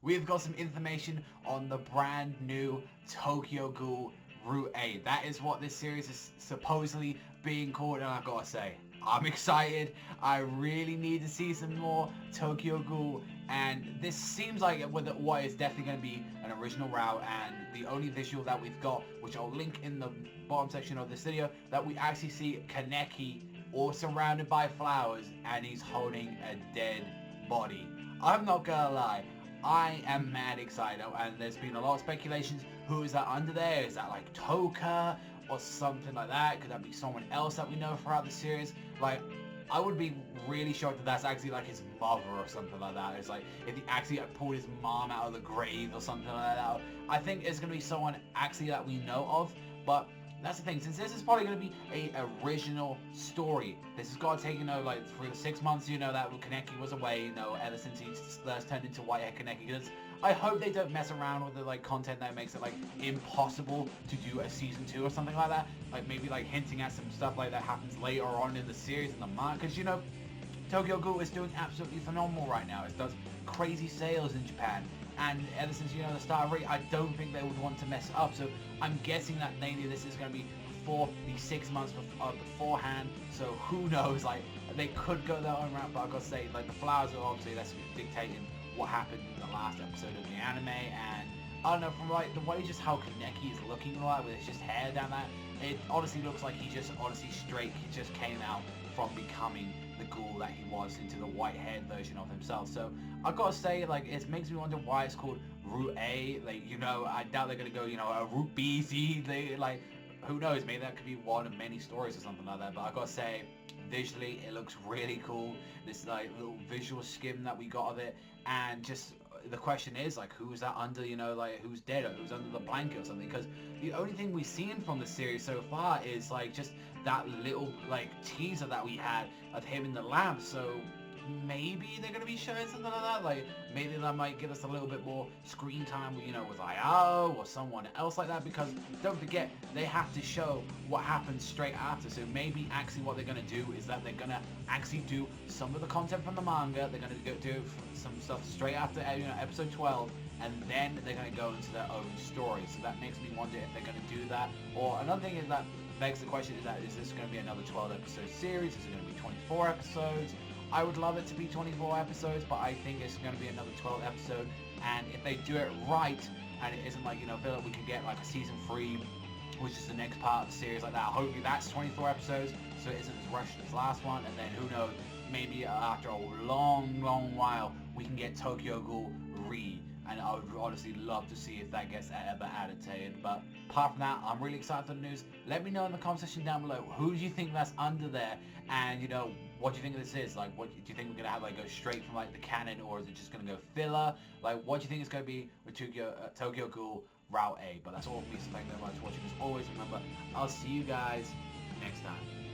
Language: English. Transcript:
we've got some information on the brand new Tokyo Ghoul Route A. That is what this series is supposedly being called, and I've got to say, I'm excited. I really need to see some more Tokyo Ghoul, and this seems like what is definitely going to be an original route, and the only visual that we've got, which I'll link in the bottom section of this video, that we actually see Kaneki all surrounded by flowers, and he's holding a dead body. I'm not gonna lie, I am mad excited, and there's been a lot of speculations. Who is that under there? Is that like Toka or something like that? Could that be someone else that we know throughout the series? Like, I would be really shocked if that's actually like his mother or something like that. It's like if he actually like, pulled his mom out of the grave or something like that. I think it's gonna be someone actually that we know of, but that's the thing, since this is probably going to be a original story, this has got to take, like through the 6 months, that Kaneki was away, ever since he first turned into Whitehead Kaneki, because I hope they don't mess around with the, content that makes it, impossible to do a season 2 or something like that, maybe, hinting at some stuff like that happens later on in the series in the manga, because, Tokyo Ghoul is doing absolutely phenomenal right now. It does crazy sales in Japan, and ever since the start of it, I don't think they would want to mess it up. So I'm guessing that mainly this is going to be for the 6 months beforehand. So who knows? They could go their own route, but I've got to say, the flowers are obviously that's dictating what happened in the last episode of the anime, and I don't know, from the way just how Kaneki is looking with his just hair down that, it honestly looks like he just straight. He just came out from becoming the ghoul that he was into the white-haired version of himself. So I've got to say, it makes me wonder why it's called Route A. I doubt they're gonna go, a Route B, C. Who knows? Maybe that could be one of many stories or something like that. But I've got to say, visually, it looks really cool. This little visual skim that we got of it, and just the question is who's that under, who's dead or who's under the blanket or something, because the only thing we've seen from the series so far is just that little teaser that we had of him in the lab. So maybe they're gonna be showing something like that, maybe that might give us a little bit more screen time with with IO or someone else like that, because don't forget, they have to show what happens straight after. So maybe actually what they're gonna do is that they're gonna actually do some of the content from the manga, they're gonna do some stuff straight after episode 12, and then they're gonna go into their own story. So that makes me wonder if they're gonna do that. Or another thing is that begs the question is this going to be another 12 episode series? Is it going to be 24 episodes? I would love it to be 24 episodes, but I think it's going to be another 12 episode, and if they do it right, and it isn't feel like we could get a season 3, which is the next part of the series like that, hopefully that's 24 episodes, so it isn't as rushed as last one, and then who knows, maybe after a long while, we can get Tokyo Ghoul and I would honestly love to see if that gets ever added to it. But apart from that, I'm really excited for the news. Let me know in the comment section down below, who do you think that's under there, and what do you think this is? What do you think we're gonna have go straight from the canon, or is it just gonna go filler? What do you think it's gonna be with Tokyo Ghoul Route A? But that's all from me, so thank you very much for watching. As always, remember, I'll see you guys next time.